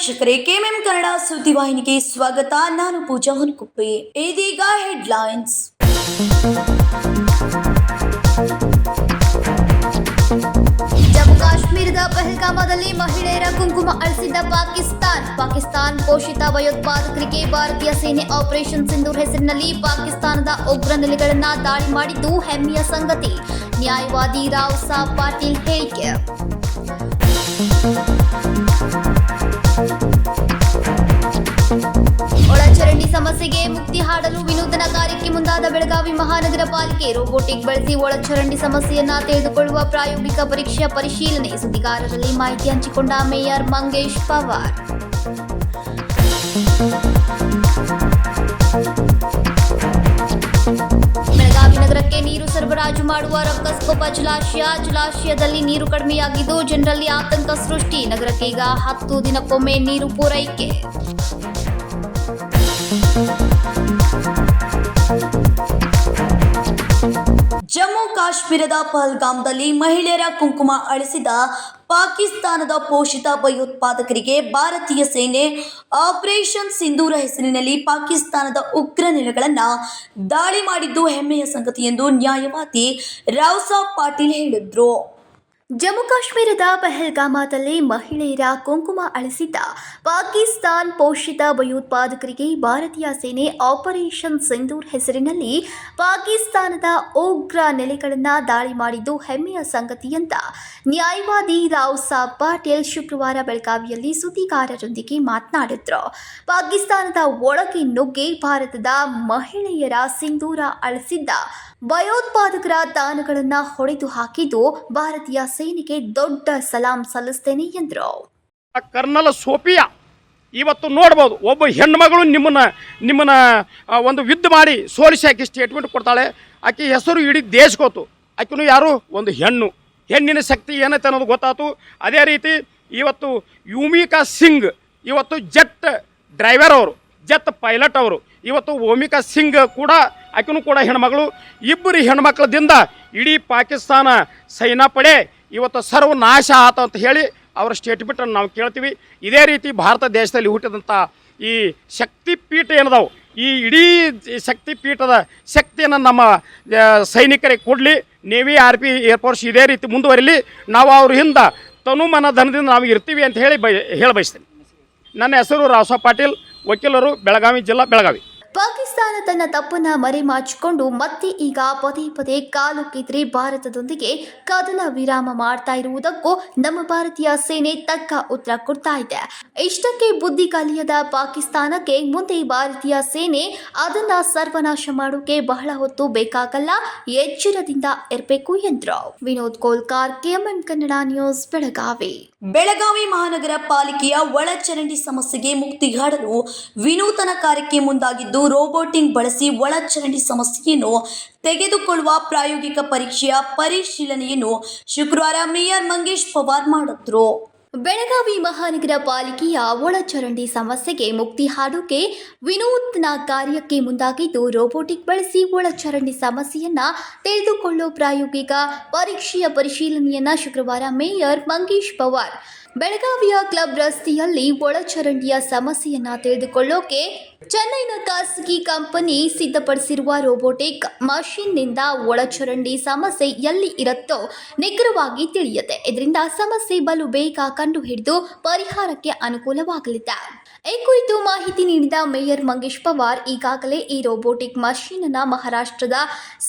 ವೀಕ್ಷಕರೇ, ಕೆಎಂಎಂ ಕನ್ನಡ ಸುದ್ದಿವಾಹಿನಿಗೆ ಸ್ವಾಗತ. ನಾನು ಪೂಜಾ ಹೊನ್ಕುಪ್ಪೆ. ಇದೀಗ ಹೆಡ್ಲೈನ್ಸ್. ಜಮ್ಮು ಕಾಶ್ಮೀರದ ಪಹಲ್ಗಾಮದಲ್ಲಿ ಮಹಿಳೆಯರ ಕುಂಕುಮ ಅಳಿಸಿದ ಪಾಕಿಸ್ತಾನ್ ಪೋಷಿತ ಭಯೋತ್ಪಾದಕರಿಗೆ ಭಾರತೀಯ ಸೇನೆ ಆಪರೇಷನ್ ಸಿಂಧೂರ್ ಹೆಸರಿನಲ್ಲಿ ಪಾಕಿಸ್ತಾನದ ಉಗ್ರ ನೆಲೆಗಳನ್ನ ದಾಳಿ ಮಾಡಿದ್ದು ಹೆಮ್ಮೆಯ ಸಂಗತಿ. ನ್ಯಾಯವಾದಿ ರಾವ್ ಸಾಬ್ ಪಾಟೀಲ್ ಹೇಳಿಕೆ. ಒಳಚರಂಡಿ ಸಮಸ್ಯೆಗೆ ಮುಕ್ತಿ ಹಾಡಲು ವಿನೂತನ ಕಾರ್ಯಕ್ಕೆ ಮುಂದಾದ ಬೆಳಗಾವಿ ಮಹಾನಗರ ಪಾಲಿಕೆ. ರೋಬೋಟಿಕ್ ಬಳಸಿ ಒಳಚರಂಡಿ ಸಮಸ್ಯೆಯನ್ನ ತಿಳಿದುಕೊಳ್ಳುವ ಪ್ರಾಯೋಗಿಕ ಪರೀಕ್ಷೆಯ ಪರಿಶೀಲನೆ. ಸುದ್ದಿಗಾರರಲ್ಲಿ ಮಾಹಿತಿ ಹಂಚಿಕೊಂಡ ಮೇಯರ್ ಮಂಗೇಶ್ ಪವಾರ್. ಬೆಳಗಾವಿ ನಗರಕ್ಕೆ ನೀರು ಸರಬರಾಜು ಮಾಡುವ ರಕ್ಕಸ್ಕೊಪ್ಪ ಜಲಾಶಯದಲ್ಲಿ ನೀರು ಕಡಿಮೆಯಾಗಿದ್ದು ಜನರಲ್ಲಿ ಆತಂಕ ಸೃಷ್ಟಿ. ನಗರಕ್ಕೆ ಈಗ 10 ದಿನಕ್ಕೊಮ್ಮೆ ನೀರು ಪೂರೈಕೆ. ಜಮ್ಮು ಕಾಶ್ಮೀರದ ಪಹಲ್ಗಾಮದಲ್ಲಿ ಮಹಿಳೆಯರ ಕುಂಕುಮ ಅಳಿಸಿದ ಪಾಕಿಸ್ತಾನದ ಪೋಷಿತ ಭಯೋತ್ಪಾದಕರಿಗೆ ಭಾರತೀಯ ಸೇನೆ ಆಪರೇಷನ್ ಸಿಂಧೂರ ಹೆಸರಿನಲ್ಲಿ ಪಾಕಿಸ್ತಾನದ ಉಗ್ರ ನೆಲೆಗಳನ್ನು ದಾಳಿ ಮಾಡಿದ್ದು ಹೆಮ್ಮೆಯ ಸಂಗತಿ ಎಂದು ನ್ಯಾಯವಾದಿ ರಾವ್ ಸಾಬ್ ಪಾಟೀಲ್ ಹೇಳಿದರು. ಜಮ್ಮು ಕಾಶ್ಮೀರದ ಪಹಲ್ಗಾಮದಲ್ಲಿ ಮಹಿಳೆಯರ ಕುಂಕುಮ ಅಳಿಸಿದ್ದ ಪಾಕಿಸ್ತಾನ್ ಪೋಷಿತ ಭಯೋತ್ಪಾದಕರಿಗೆ ಭಾರತೀಯ ಸೇನೆ ಆಪರೇಷನ್ ಸಿಂಧೂರ್ ಹೆಸರಿನಲ್ಲಿ ಪಾಕಿಸ್ತಾನದ ಉಗ್ರ ನೆಲೆಗಳನ್ನು ದಾಳಿ ಮಾಡಿದ್ದು ಹೆಮ್ಮೆಯ ಸಂಗತಿ ಅಂತ ನ್ಯಾಯವಾದಿ ರಾವ್ ಸಾಬ್ ಪಾಟೀಲ್ ಶುಕ್ರವಾರ ಬೆಳಗಾವಿಯಲ್ಲಿ ಸುದ್ದಿಗಾರರೊಂದಿಗೆ ಮಾತನಾಡಿದ್ರು. ಪಾಕಿಸ್ತಾನದ ಒಳಗೆ ನುಗ್ಗಿ ಭಾರತದ ಮಹಿಳೆಯರ ಸಿಂಧೂರ ಅಳಿಸಿದ್ದ ಭಯೋತ್ಪಾದಕರ ತಾಣಗಳನ್ನು ಹೊಡೆದು ಹಾಕಿದ್ದು ಭಾರತೀಯ ಸೇನೆಗೆ ದೊಡ್ಡ ಸಲಾಂ ಸಲ್ಲಿಸ್ತೇನೆ ಎಂದರು. ಕರ್ನಲ್ ಸೋಫಿಯಾ ಇವತ್ತು ನೋಡ್ಬೋದು, ಒಬ್ಬ ಹೆಣ್ಮಗಳು ನಿಮ್ಮನ್ನ ಒಂದು ಯುದ್ಧ ಮಾಡಿ ಸೋಲಿಸಿ ಆಕೆ ಸ್ಟೇಟ್ಮೆಂಟ್ ಕೊಡ್ತಾಳೆ. ಆಕೆ ಹೆಸರು ಇಡೀ ದೇಶ ಗೊತ್ತು. ಆಕೆನೂ ಯಾರು ಒಂದು ಹೆಣ್ಣಿನ ಶಕ್ತಿ ಏನೈತೆ ಅನ್ನೋದು ಗೊತ್ತಾಯ್ತು. ಅದೇ ರೀತಿ ಇವತ್ತು ಯುಮಿಕಾ ಸಿಂಗ್ ಇವತ್ತು ಜೆಟ್ ಡ್ರೈವರ್ ಅವರು, ಜೆಟ್ ಪೈಲಟ್ ಅವರು. ಇವತ್ತು ಓಮಿಕಾ ಸಿಂಗ್ ಕೂಡ ಆಕೆನೂ ಕೂಡ ಹೆಣ್ಮಗಳು. ಇಬ್ಬರು ಹೆಣ್ಮಕ್ಳದಿಂದ ಇಡೀ ಪಾಕಿಸ್ತಾನ ಸೇನಾಪಡೆ ಇವತ್ತು ಸರ್ವನಾಶ ಆತ ಅಂತ ಹೇಳಿ ಅವರ ಸ್ಟೇಟ್ಮೆಂಟನ್ನು ನಾವು ಕೇಳ್ತೀವಿ. ಇದೇ ರೀತಿ ಭಾರತ ದೇಶದಲ್ಲಿ ಹುಟ್ಟಿದಂಥ ಈ ಶಕ್ತಿಪೀಠ ಏನದಾವು, ಈ ಇಡೀ ಶಕ್ತಿಪೀಠದ ಶಕ್ತಿಯನ್ನು ನಮ್ಮ ಸೈನಿಕರಿಗೆ ಕೊಡಲಿ. ನೇವಿ, RP, ಏರ್ಫೋರ್ಸ್ ಇದೇ ರೀತಿ ಮುಂದುವರಿಲಿ. ನಾವು ಅವ್ರ ಹಿಂದೆ ತನುಮನ ಧನದಿಂದ ನಾವು ಇರ್ತೀವಿ ಅಂತ ಹೇಳಿ ಬಯಸ್ತೇನೆ. ನನ್ನ ಹೆಸರು ರಾವ್ ಸಾಬ್ ಪಾಟೀಲ್, ವಕೀಲರು, ಬೆಳಗಾವಿ ಜಿಲ್ಲಾ, ಬೆಳಗಾವಿ. ಪಾಕಿಸ್ತಾನ ತನ್ನ ತಪ್ಪನ್ನ ಮರೆಮಾಚಿಕೊಂಡು ಮತ್ತೆ ಈಗ ಪದೇ ಕಾಲು ಕಿತ್ರಿ ಭಾರತದೊಂದಿಗೆ ಕದನ ವಿರಾಮ ಮಾಡ್ತಾ ಇರುವುದಕ್ಕೂ ನಮ್ಮ ಭಾರತೀಯ ಸೇನೆ ತಕ್ಕ ಉತ್ತರ ಕೊಡ್ತಾ ಇದೆ. ಇಷ್ಟಕ್ಕೆ ಬುದ್ಧಿ ಕಲಿಯದ ಪಾಕಿಸ್ತಾನಕ್ಕೆ ಮುಂದೆ ಭಾರತೀಯ ಸೇನೆ ಅದನ್ನ ಸರ್ವನಾಶ ಮಾಡೋಕೆ ಬಹಳ ಹೊತ್ತು ಬೇಕಾಗಲ್ಲ, ಎಚ್ಚರದಿಂದ ಇರಬೇಕು ಎಂದ್ರು. Vinod Kolkar, KMM Kannada news, Belagavi. ಬೆಳಗಾವಿ ಮಹಾನಗರ ಪಾಲಿಕೆಯ ಒಳಚರಂಡಿ ಸಮಸ್ಯೆಗೆ ಮುಕ್ತಿಗಾಡಲು ವಿನೂತನ ಕಾರ್ಯಕ್ಕೆ ಮುಂದಾಗಿದ್ದು ರೋಬೋಟಿಂಗ್ ಬಳಸಿ ಒಳಚರಂಡಿ ಸಮಸ್ಯೆಯನ್ನು ತೆಗೆದುಕೊಳ್ಳುವ ಪ್ರಾಯೋಗಿಕ ಪರೀಕ್ಷೆಯ ಪರಿಶೀಲನೆಯನ್ನು ಶುಕ್ರವಾರ ಮೇಯರ್ ಮಂಗೇಶ್ ಪವಾರ್ ಮಾಡಿದ್ರು. ಬೆಳಗಾವಿ ಮಹಾನಗರ ಪಾಲಿಕೆಯ ಒಳಚರಂಡಿ ಸಮಸ್ಯೆಗೆ ಮುಕ್ತಿ ಹಾಡೋಕೆ ವಿನೂತನ ಕಾರ್ಯಕ್ಕೆ ಮುಂದಾಗಿದ್ದು ರೋಬೋಟಿಕ್ ಬಳಸಿ ಒಳಚರಂಡಿ ಸಮಸ್ಯೆಯನ್ನ ತಿಳಿದುಕೊಳ್ಳೋ ಪ್ರಾಯೋಗಿಕ ಪರೀಕ್ಷೆಯ ಪರಿಶೀಲನೆಯನ್ನ ಶುಕ್ರವಾರ ಮೇಯರ್ ಮಂಗೇಶ್ ಪವಾರ್ ಬೆಳಗಾವಿಯ ಕ್ಲಬ್ ರಸ್ತೆಯಲ್ಲಿ ಒಳಚರಂಡಿಯ ಸಮಸ್ಯೆಯನ್ನ ತಿಳಿದುಕೊಳ್ಳೋಕೆ ಚೆನ್ನೈನ ಖಾಸಗಿ ಕಂಪನಿ ಸಿದ್ಧಪಡಿಸಿರುವ ರೋಬೋಟಿಕ್ ಮಷಿನ್ನಿಂದ ಒಳಚರಂಡಿ ಸಮಸ್ಯೆ ಎಲ್ಲಿ ಇರುತ್ತೋ ನಿಖರವಾಗಿ ತಿಳಿಯುತ್ತೆ. ಇದರಿಂದ ಸಮಸ್ಯೆ ಬಲು ಬೇಗ ಕಂಡುಹಿಡಿದು ಪರಿಹಾರಕ್ಕೆ ಅನುಕೂಲವಾಗಲಿದೆ. ಈ ಕುರಿತು ಮಾಹಿತಿ ನೀಡಿದ ಮೇಯರ್ ಮಂಗೇಶ್ ಪವಾರ್, ಈಗಾಗಲೇ ಈ ರೋಬೋಟಿಕ್ ಮಷೀನ್ ಅನ್ನು ಮಹಾರಾಷ್ಟ್ರದ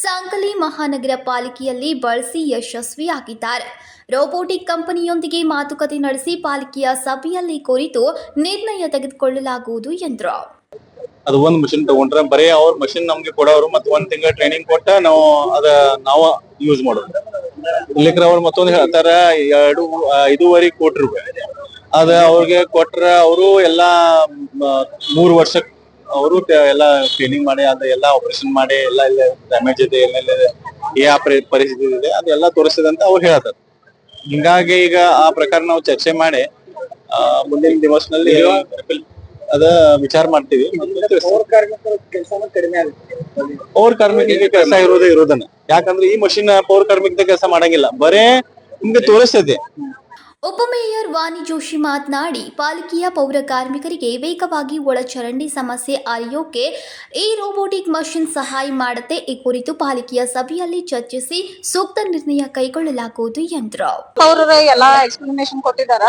ಸಾಂಗ್ಲಿ ಮಹಾನಗರ ಪಾಲಿಕೆಯಲ್ಲಿ ಬಳಸಿ ಯಶಸ್ವಿಯಾಗಿದ್ದಾರೆ. ರೋಬೋಟಿಕ್ ಕಂಪನಿಯೊಂದಿಗೆ ಮಾತುಕತೆ ನಡೆಸಿ ಪಾಲಿಕೆಯ ಸಭೆಯಲ್ಲಿ ಕುರಿತು ನಿರ್ಣಯ ತೆಗೆದುಕೊಳ್ಳಲಾಗುವುದು ಎಂದರು. ಅದು ಒಂದು ಮಷಿನ್ ತಗೊಂಡ್ರೆ ಬರೀ ಅವ್ರ ಮಷಿನ್ ನಮ್ಗೆ ಕೊಡೋರು ಮತ್ತೆ 1 ತಿಂಗಳ ಟ್ರೈನಿಂಗ್ ಕೊಟ್ಟ ನಾವು ಯೂಸ್ ಮಾಡೋದು. ಇಲ್ಲಿಕ್ರ ಅವ್ರು ಮತ್ತೊಂದು ಹೇಳ್ತಾರ 5.5 ಕೋಟಿ ರೂಪಾಯಿ ಅದ ಅವ್ರಿಗೆ ಕೊಟ್ರ ಅವರು ಎಲ್ಲಾ 3 ವರ್ಷ ಅವರು ಎಲ್ಲಾ ಟ್ರೈನಿಂಗ್ ಮಾಡಿ ಅದೆಲ್ಲ ಆಪರೇಷನ್ ಮಾಡಿ ಎಲ್ಲ ಡ್ಯಾಮೇಜ್ ಇದೆ, ಪರಿಸ್ಥಿತಿ ಇದೆ ಅದೆಲ್ಲ ತೋರಿಸಿದಂತ ಅವ್ರು ಹೇಳ್ತಾರೆ. ಹಿಂಗಾಗಿ ಈಗ ಆ ಪ್ರಕಾರ ನಾವು ಚರ್ಚೆ ಮಾಡಿ ಮುಂದಿನ ದಿವಸನಲ್ಲಿ ಅದ ವಿಚಾರ ಮಾಡ್ತೀವಿ. ಪೌರ ಕಾರ್ಮಿಕರಿಗೆ ಕೆಲಸ ಇರೋದನ್ನ, ಯಾಕಂದ್ರೆ ಈ ಮಷಿನ್ ಪೌರ ಕಾರ್ಮಿಕದ ಕೆಲಸ ಮಾಡಂಗಿಲ್ಲ, ಬರೇ ನಿಮ್ಗೆ ತೋರಿಸ್ತೈತಿ. ಉಪಮೇಯರ್ ವಾಣಿ ಜೋಶಿ ಮಾತನಾಡಿ, ಪಾಲಿಕೆಯ ಪೌರ ಕಾರ್ಮಿಕರಿಗೆ ವೇಗವಾಗಿ ಒಳಚರಂಡಿ ಸಮಸ್ಯೆ ಅರಿಯೋಕೆ ಈ ರೋಬೋಟಿಕ್ ಮಷಿನ್ ಸಹಾಯ ಮಾಡುತ್ತೆ. ಈ ಕುರಿತು ಪಾಲಿಕೆಯ ಸಭೆಯಲ್ಲಿ ಚರ್ಚಿಸಿ ಸೂಕ್ತ ನಿರ್ಣಯ ಕೈಗೊಳ್ಳಲಾಗುವುದು ಎಂದರು. ಅವರು ಎಲ್ಲಾ ಎಕ್ಸ್ಪ್ಲನೇಷನ್ ಕೊಟ್ಟಿದಾರ.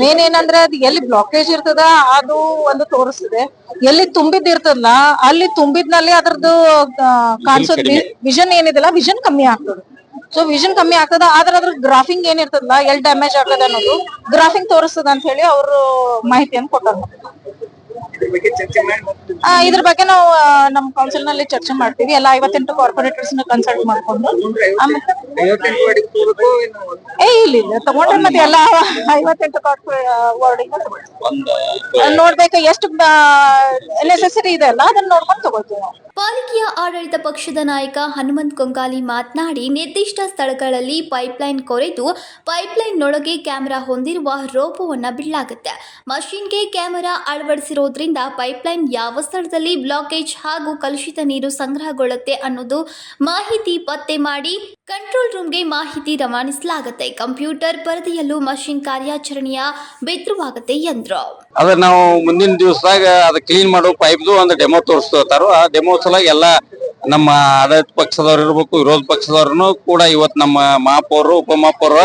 ಮೇನ್ ಏನಂದ್ರೆ ಅದು ಎಲ್ಲಿ ಬ್ಲಾಕೇಜ್ ಇರ್ತದ ಅದು ಒಂದು ತೋರಿಸ್ತದೆ, ಎಲ್ಲಿ ತುಂಬಿದಿರ್ತದಲ್ಲ ಅಲ್ಲಿ ತುಂಬಿದ್ನಲ್ಲಿ ಅದ್ರದ್ದು ಕಾಣಿಸೋದ್ ವಿಷನ್ ಏನಿದೆಲ್ಲ ವಿಷನ್ ಕಮ್ಮಿ ಆಗ್ತದೆ. ಸೊ ವಿಷನ್ ಕಮ್ಮಿ ಆಗ್ತದ, ಆದ್ರೆ ಅದ್ರ ಗ್ರಾಫಿಂಗ್ ಏನಿರ್ತದಲ್ಲ ಎಲ್ಲಿ ಡ್ಯಾಮೇಜ್ ಆಗದ ಅನ್ನೋದು ಗ್ರಾಫಿಂಗ್ ತೋರಿಸ್ತದ ಅಂತ ಹೇಳಿ ಅವರು ಮಾಹಿತಿಯನ್ನು ಕೊಟ್ಟಾರ. ಇದ್ರ ಬಗ್ಗೆ ನಾವು ನಮ್ ಕೌನ್ಸಿಲ್ ನಲ್ಲಿ ಚರ್ಚೆ ಮಾಡ್ತೀವಿ. ಎಲ್ಲ 58 ಕಾರ್ಪೊರೇಟರ್ಸ್ ನ ಕನ್ಸಲ್ಟ್ ಮಾಡ್ಕೊಂಡು ಇಲ್ಲ ತಗೊಂಡ್ರೆ ಮತ್ತೆ ಎಲ್ಲ 58 ವಾರ್ಡಿಂಗ್ ನೋಡ್ಬೇಕು ಎಷ್ಟು ನೆಸೆಸರಿ ಇದೆ ಅಲ್ಲ ಅದನ್ನ ನೋಡ್ಕೊಂಡು ತಗೋತೀವಿ ನಾವು. ಪಾಲಿಕೆಯ ಆಡಳಿತ ಪಕ್ಷದ ನಾಯಕ ಹನುಮಂತ್ ಕೊಂಗಾಲಿ ಮಾತನಾಡಿ, ನಿರ್ದಿಷ್ಟ ಸ್ಥಳಗಳಲ್ಲಿ ಪೈಪ್ಲೈನ್ ಕೊರೆದು ಪೈಪ್ಲೈನ್ನೊಳಗೆ ಕ್ಯಾಮೆರಾ ಹೊಂದಿರುವ ರೋಬೋವನ್ನು ಬಿಡಲಾಗುತ್ತೆ. ಮಷಿನ್ಗೆ ಕ್ಯಾಮೆರಾ ಅಳವಡಿಸಿರೋದ್ರಿಂದ ಪೈಪ್ಲೈನ್ ಯಾವ ಸ್ಥಳದಲ್ಲಿ ಬ್ಲಾಕೇಜ್ ಹಾಗೂ ಕಲುಷಿತ ನೀರು ಸಂಗ್ರಹಗೊಳ್ಳುತ್ತೆ ಅನ್ನೋದು ಮಾಹಿತಿ ಪತ್ತೆ ಮಾಡಿ ಕಂಟ್ರೋಲ್ ರೂಮ್ಗೆ ಮಾಹಿತಿ ರವಾನಿಸಲಾಗುತ್ತೆ. ಕಂಪ್ಯೂಟರ್ ಪರದೆಯಲ್ಲೂ ಮಷಿನ್ ಕಾರ್ಯಾಚರಣೆಯ ಬಿತ್ತರವಾಗುತ್ತೆ ಎಂದರು. ಅದ್ರ ನಾವು ಮುಂದಿನ ದಿವಸದಾಗ ಅದ ಕ್ಲೀನ್ ಮಾಡೋ ಪೈಪ್ದು ಒಂದು ಡೆಮೋ ತೋರಿಸ್ತಾರೋ. ಆ ಡೆಮೋ ಸಲಾಗಿ ಎಲ್ಲ ನಮ್ಮ ಆಡಳಿತ ಪಕ್ಷದವ್ರು ಇರ್ಬೇಕು, ವಿರೋಧ ಪಕ್ಷದವ್ರನ್ನು ಕೂಡ ಇವತ್ತು ನಮ್ಮ ಮಹಾಪೌರರು ಉಪಮಹಾಪೌರ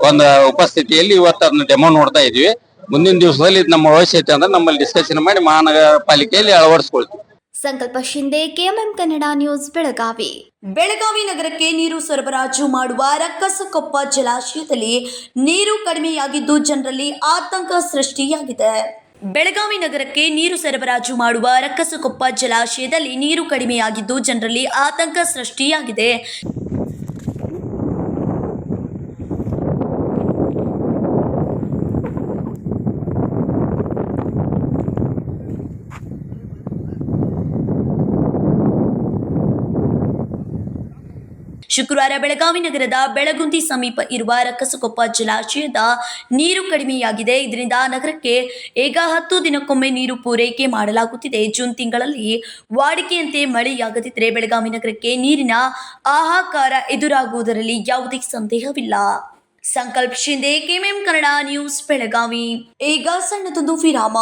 ಒಂದು ಉಪಸ್ಥಿತಿಯಲ್ಲಿ ಇವತ್ತು ಅದನ್ನ ಡೆಮೋ ನೋಡ್ತಾ ಇದೀವಿ. ಮುಂದಿನ ದಿವಸದಲ್ಲಿ ಇದು ನಮ್ಮ ಅವಶ್ಯಕತೆ ಅಂದ್ರೆ ನಮ್ಮಲ್ಲಿ ಡಿಸ್ಕಷನ್ ಮಾಡಿ ಮಹಾನಗರ ಪಾಲಿಕೆಯಲ್ಲಿ ಅಳವಡಿಸ್ಕೊಳ್ತೀವಿ. ಸಂಕಲ್ಪ ಶಿಂದೆ, ಕೆಎಂಎಂ ಕನ್ನಡ ನ್ಯೂಸ್, ಬೆಳಗಾವಿ. ಬೆಳಗಾವಿ ನಗರಕ್ಕೆ ನೀರು ಸರಬರಾಜು ಮಾಡುವ ರಕ್ಕಸಕೊಪ್ಪ ಜಲಾಶಯದಲ್ಲಿ ನೀರು ಕಡಿಮೆಯಾಗಿದ್ದು ಜನರಲ್ಲಿ ಆತಂಕ ಸೃಷ್ಟಿಯಾಗಿದೆ. ಬೆಳಗಾವಿ ನಗರಕ್ಕೆ ನೀರು ಸರಬರಾಜು ಮಾಡುವ ರಕ್ಕಸಕೊಪ್ಪ ಜಲಾಶಯದಲ್ಲಿ ನೀರು ಕಡಿಮೆಯಾಗಿದ್ದು ಜನರಲ್ಲಿ ಆತಂಕ ಸೃಷ್ಟಿಯಾಗಿದೆ. ಶುಕ್ರವಾರ ಬೆಳಗಾವಿ ನಗರದ ಬೆಳಗುಂದಿ ಸಮೀಪ ಇರುವ ರಕ್ಕಸಕೊಪ್ಪ ಜಲಾಶಯದ ನೀರು ಕಡಿಮೆಯಾಗಿದೆ. ಇದರಿಂದ ನಗರಕ್ಕೆ ಈಗ 10 ದಿನಕ್ಕೊಮ್ಮೆ ನೀರು ಪೂರೈಕೆ ಮಾಡಲಾಗುತ್ತಿದೆ. ಜೂನ್ ತಿಂಗಳಲ್ಲಿ ವಾಡಿಕೆಯಂತೆ ಮಳೆಯಾಗದಿದ್ದರೆ ಬೆಳಗಾವಿ ನಗರಕ್ಕೆ ನೀರಿನ ಹಾಹಾಕಾರ ಎದುರಾಗುವುದರಲ್ಲಿ ಯಾವುದೇ ಸಂದೇಹವಿಲ್ಲ. ಸಂಕಲ್ಪ ಶಿಂದೆ, ಕೆಎಂಎಂ ಕನ್ನಡ ನ್ಯೂಸ್, ಬೆಳಗಾವಿ. ಈಗ ಸಣ್ಣದೊಂದು ವಿರಾಮ.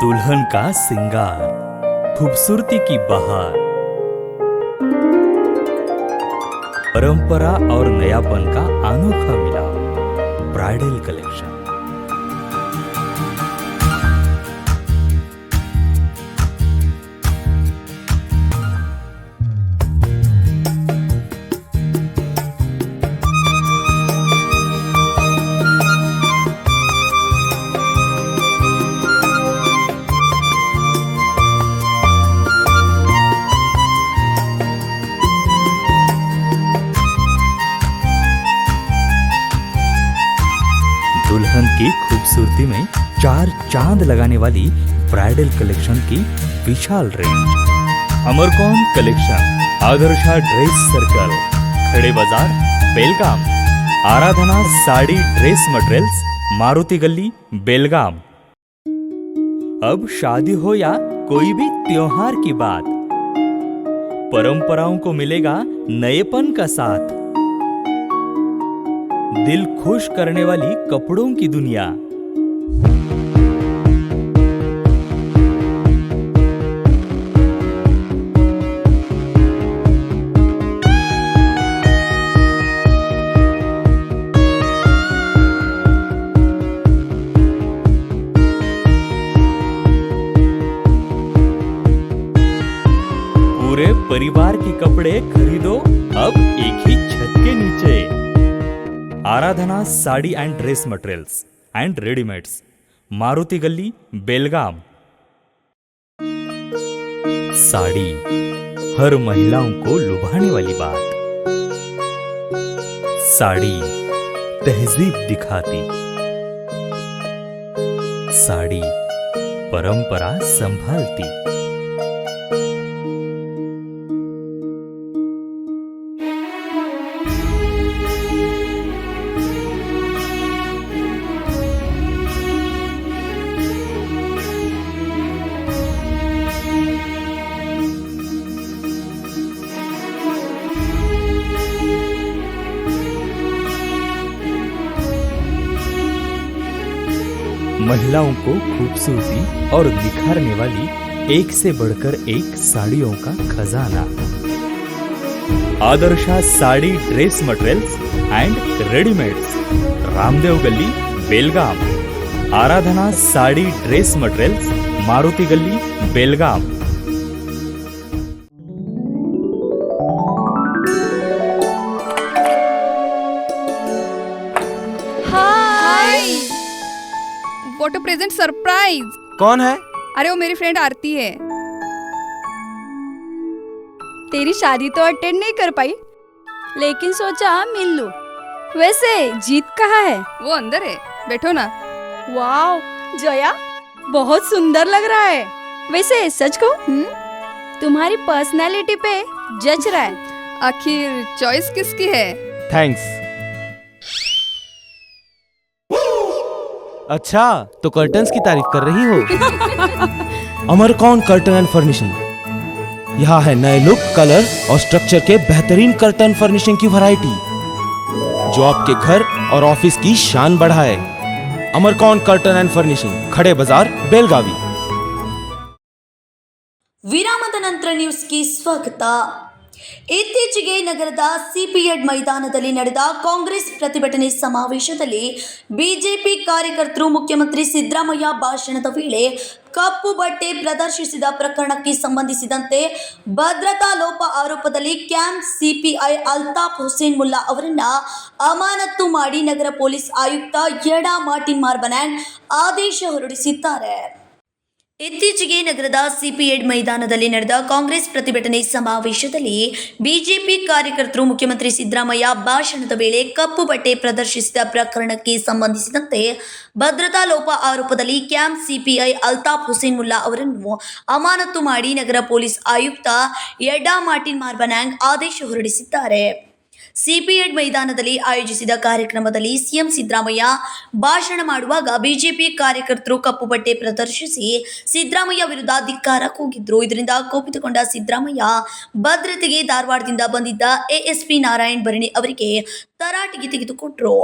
दुल्हन का सिंगार, खूबसूरती की बहार, परंपरा और नयापन का अनोखा मिलाप, ब्राइडल कलेक्शन। दुल्हन की खूबसूरती में 4 चांद लगाने वाली ब्राइडल कलेक्शन की विशाल range. Amarcon collection, Adarsha dress circle, Khade Bazar, Belgaum. Aradhana sari dress materials, Maruti Gali, Belgaum. अब शादी हो या कोई भी त्योहार की बात, परंपराओं को मिलेगा नएपन का साथ। दिल खुश करने वाली कपड़ों की दुनिया। पूरे परिवार के कपड़े खरीदो अब एक ही छत के नीचे। Aradhana sari and dress materials and readymades, Maruti Gali, Belgaum. Sari हर महिलाओं को लुभाने वाली बात। साड़ी तहजीब दिखाती, साड़ी परंपरा संभालती। महिलाओं को खूबसूरती और निखारने वाली एक से बढ़कर एक साड़ियों का खजाना। Adarsha sari dress materials and readymades, Ramdev गली, बेलगाम। Aradhana sari dress materials, Maruti Gali, Belgaum. Hi, what a present surprise. कौन है? अरे वो मेरी फ्रेंड आरती है। तेरी शादी तो अटेंड नहीं कर पाई, लेकिन सोचा मिल लूं। वैसे जीत कहाँ है? वो अंदर है, बैठो ना। वाओ जया, बहुत सुंदर लग रहा है। वैसे सच कहूं, तुम्हारी पर्सनालिटी पे जज रहा है। आखिर चॉइस किसकी है? थैंक्स। अच्छा, तो कर्टन्स की तारीफ कर रही हो? अमरकौन कर्टन एंड फर्निशिंग। यहाँ है नए लुक, कलर और स्ट्रक्चर के बेहतरीन कर्टन फर्निशिंग की वैरायटी, जो आपके घर और ऑफिस की शान बढ़ाए। अमरकौन कर्टन एंड फर्निशिंग, खड़े बाजार, बेलगावी। ವಿರಾಮದ ನಂತರ ನ್ಯೂಸ್ಗೆ ಸ್ವಾಗತ. ಇತ್ತೀಚೆಗೆ ನಗರದ ಸಿಪಿಎಡ್ ಮೈದಾನದಲ್ಲಿ ನಡೆದ ಕಾಂಗ್ರೆಸ್ ಪ್ರತಿಭಟನೆ ಸಮಾವೇಶದಲ್ಲಿ ಬಿಜೆಪಿ ಕಾರ್ಯಕರ್ತರು ಮುಖ್ಯಮಂತ್ರಿ ಸಿದ್ದರಾಮಯ್ಯ ಭಾಷಣದ ವೇಳೆ ಕಪ್ಪು ಬಟ್ಟೆ ಪ್ರದರ್ಶಿಸಿದ ಪ್ರಕರಣಕ್ಕೆ ಸಂಬಂಧಿಸಿದಂತೆ ಭದ್ರತಾ ಲೋಪ ಆರೋಪದಲ್ಲಿ ಕ್ಯಾಂಪ್ ಸಿಪಿಐ ಅಲ್ತಾಫ್ ಹುಸೇನ್ ಮುಲ್ಲಾ ಅವರನ್ನ ಅಮಾನತು ಮಾಡಿ ನಗರ ಪೊಲೀಸ್ ಆಯುಕ್ತ ಯಡಾ ಮಾರ್ಟಿನ್ ಮಾರ್ಬನ್ಯಾಂಗ್ ಆದೇಶ ಹೊರಡಿಸಿದ್ದಾರೆ. ಇತ್ತೀಚೆಗೆ ನಗರದ ಸಿಪಿಎಡ್ ಮೈದಾನದಲ್ಲಿ ನಡೆದ ಕಾಂಗ್ರೆಸ್ ಪ್ರತಿಭಟನೆ ಸಮಾವೇಶದಲ್ಲಿ ಬಿಜೆಪಿ ಕಾರ್ಯಕರ್ತರು ಮುಖ್ಯಮಂತ್ರಿ ಸಿದ್ದರಾಮಯ್ಯ ಭಾಷಣದ ವೇಳೆ ಕಪ್ಪು ಬಟ್ಟೆ ಪ್ರದರ್ಶಿಸಿದ ಪ್ರಕರಣಕ್ಕೆ ಸಂಬಂಧಿಸಿದಂತೆ ಭದ್ರತಾ ಲೋಪ ಆರೋಪದಲ್ಲಿ ಕ್ಯಾಂಪ್ ಸಿಪಿಐ ಅಲ್ತಾಫ್ ಹುಸೇನ್ ಮುಲ್ಲಾ ಅವರನ್ನು ಅಮಾನತು ಮಾಡಿ ನಗರ ಪೊಲೀಸ್ ಆಯುಕ್ತ ಯಡಾ ಮಾರ್ಟಿನ್ ಮಾರ್ಬನ್ಯಾಂಗ್ ಆದೇಶ ಹೊರಡಿಸಿದ್ದಾರೆ. ಸಿಪಿಎಡ್ ಮೈದಾನದಲ್ಲಿ ಆಯೋಜಿಸಿದ ಕಾರ್ಯಕ್ರಮದಲ್ಲಿ ಸಿಎಂ ಸಿದ್ದರಾಮಯ್ಯ ಭಾಷಣ ಮಾಡುವಾಗ ಬಿಜೆಪಿ ಕಾರ್ಯಕರ್ತರು ಕಪ್ಪು ಬಟ್ಟೆ ಪ್ರದರ್ಶಿಸಿ ಸಿದ್ದರಾಮಯ್ಯ ವಿರುದ್ಧ ಧಿಕ್ಕಾರ ಕೂಗಿದ್ರು. ಇದರಿಂದ ಕೋಪಿತಗೊಂಡ ಸಿದ್ದರಾಮಯ್ಯ ಭದ್ರತೆಗೆ ಧಾರವಾಡದಿಂದ ಬಂದಿದ್ದ ಎಎಸ್ಪಿ ನಾರಾಯಣ್ ಭರಣಿ ಅವರಿಗೆ ತರಾಟೆಗೆ ತೆಗೆದುಕೊಂಡ್ರು.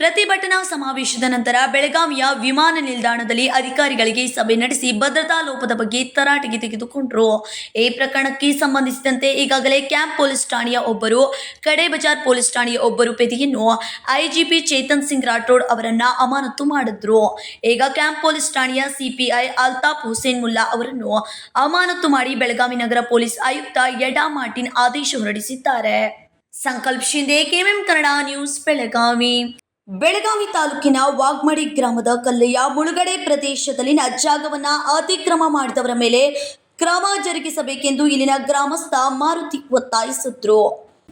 ಪ್ರತಿಭಟನಾ ಸಮಾವೇಶದ ನಂತರ ಬೆಳಗಾವಿಯ ವಿಮಾನ ನಿಲ್ದಾಣದಲ್ಲಿ ಅಧಿಕಾರಿಗಳಿಗೆ ಸಭೆ ನಡೆಸಿ ಭದ್ರತಾ ಲೋಪದ ಬಗ್ಗೆ ತರಾಟೆಗೆ ತೆಗೆದುಕೊಂಡರು. ಈ ಪ್ರಕರಣಕ್ಕೆ ಸಂಬಂಧಿಸಿದಂತೆ ಈಗಾಗಲೇ ಕ್ಯಾಂಪ್ ಪೊಲೀಸ್ ಠಾಣೆಯ ಒಬ್ಬರು, ಕಡೆ ಬಜಾರ್ ಪೊಲೀಸ್ ಠಾಣೆಯ ಒಬ್ಬರು ಪೇದೆಯನ್ನು ಐಜಿಪಿ ಚೇತನ್ ಸಿಂಗ್ ರಾಠೋಡ್ ಅವರನ್ನ ಅಮಾನತು ಮಾಡಿದ್ರು. ಈಗ ಕ್ಯಾಂಪ್ ಪೊಲೀಸ್ ಠಾಣೆಯ ಸಿಪಿಐ ಅಲ್ತಾಫ್ ಹುಸೇನ್ ಮುಲ್ಲಾ ಅವರನ್ನು ಅಮಾನತು ಮಾಡಿ ಬೆಳಗಾವಿ ನಗರ ಪೊಲೀಸ್ ಆಯುಕ್ತ ಯಡಾ ಮಾರ್ಟಿನ್ ಆದೇಶ ಹೊರಡಿಸಿದ್ದಾರೆ. ಸಂಕಲ್ಪ ಶಿಂದೆ, ಕೆಎಂಎಂ ಕನ್ನಡ ನ್ಯೂಸ್, ಬೆಳಗಾವಿ. ಬೆಳಗಾವಿ ತಾಲೂಕಿನ ವಾಗ್ಮಡಿ ಗ್ರಾಮದ ಕಲ್ಲೆಯ ಮುಳುಗಡೆ ಪ್ರದೇಶದಲ್ಲಿನ ಜಾಗವನ್ನ ಅತಿಕ್ರಮ ಮಾಡಿದವರ ಮೇಲೆ ಕ್ರಮ ಜರುಗಿಸಬೇಕೆಂದು ಇಲ್ಲಿನ ಗ್ರಾಮಸ್ಥ ಮಾರುತಿ ಒತ್ತಾಯಿಸಿದ್ರು.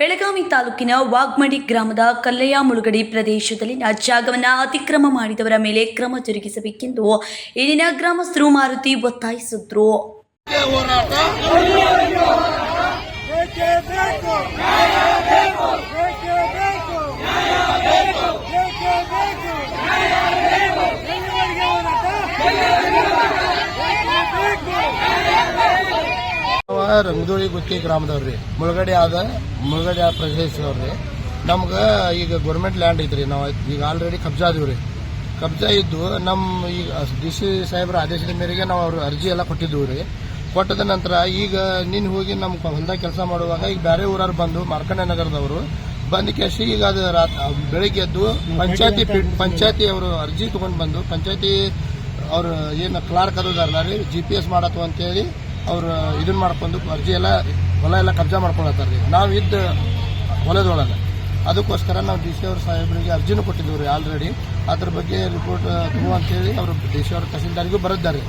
ಬೆಳಗಾವಿ ತಾಲೂಕಿನ ವಾಗ್ಮಡಿ ಗ್ರಾಮದ ಕಲ್ಲೆಯ ಮುಳುಗಡೆ ಪ್ರದೇಶದಲ್ಲಿನ ಜಾಗವನ್ನ ಅತಿಕ್ರಮ ಮಾಡಿದವರ ಮೇಲೆ ಕ್ರಮ ಜರುಗಿಸಬೇಕೆಂದು ಇಲ್ಲಿನ ಗ್ರಾಮಸ್ಥರು ಮಾರುತಿ ಒತ್ತಾಯಿಸಿದ್ರು. ರಂಗದೋಳಿ ಗುತ್ತಿ ಗ್ರಾಮದವ್ರಿ, ಮುಳುಗಡೆ ಪ್ರದೇಶದವ್ರಿ. ನಮ್ಗೆ ಈಗ ಗೌರ್ಮೆಂಟ್ ಲ್ಯಾಂಡ್ ಐತ್ರಿ. ನಾವು ಈಗ ಆಲ್ರೆಡಿ ಕಬ್ಜಾ ಅದೀವ್ರಿ. ಕಬ್ಜಾ ಇದ್ದು ನಮ್ಮ ಈಗ DC ಸಾಹೇಬ್ರ ಆದೇಶದ ಮೇರೆಗೆ ನಾವು ಅವ್ರ ಅರ್ಜಿ ಎಲ್ಲ ಕೊಟ್ಟಿದ್ದೀವಿ ರೀ. ಕೊಟ್ಟದ ನಂತರ ಈಗ ನಿನ್ನ ಹೋಗಿ ನಮ್ಮ ಹೊಲದಾಗ ಕೆಲಸ ಮಾಡುವಾಗ ಈಗ ಬೇರೆ ಊರವ್ರು ಬಂದು ಮಾರ್ಕಂಡ ನಗರದವರು ಬಂದು ಕೇಸಿ ಈಗ ಅದು ಬೆಳಿಗ್ಗೆ ಎದ್ದು ಪಂಚಾಯತಿ ಅವರು ಅರ್ಜಿ ತಗೊಂಡು ಬಂದು ಪಂಚಾಯತಿ ಅವ್ರು ಏನು ಕ್ಲಾರ್ಕ್ ಅದಾರಲ್ಲ ರೀ, GPS ಮಾಡತ್ತು ಅಂತೇಳಿ ಅವ್ರು ಇದನ್ನ ಮಾಡ್ಕೊಂಡು ಅರ್ಜಿ ಎಲ್ಲ ಹೊಲ ಎಲ್ಲ ಕಬ್ಜಾ ಮಾಡ್ಕೊಳತ್ತಾರ್ರಿ. ನಾವು ಇದ್ದ ಹೊಲದೊಳಗೆ ಅದಕ್ಕೋಸ್ಕರ ನಾವು DC ಅವ್ರ ಸಾಹೇಬರಿಗೆ ಅರ್ಜಿನೂ ಕೊಟ್ಟಿದ್ದೀವಿ ರೀ ಆಲ್ರೆಡಿ. ಅದ್ರ ಬಗ್ಗೆ ರಿಪೋರ್ಟ್ ತಗೋ ಅಂತೇಳಿ ಅವರು DC ಅವ್ರ ತಹಸೀಲ್ದಾರಿಗೂ ಬರೆದಿದ್ದಾರೆ.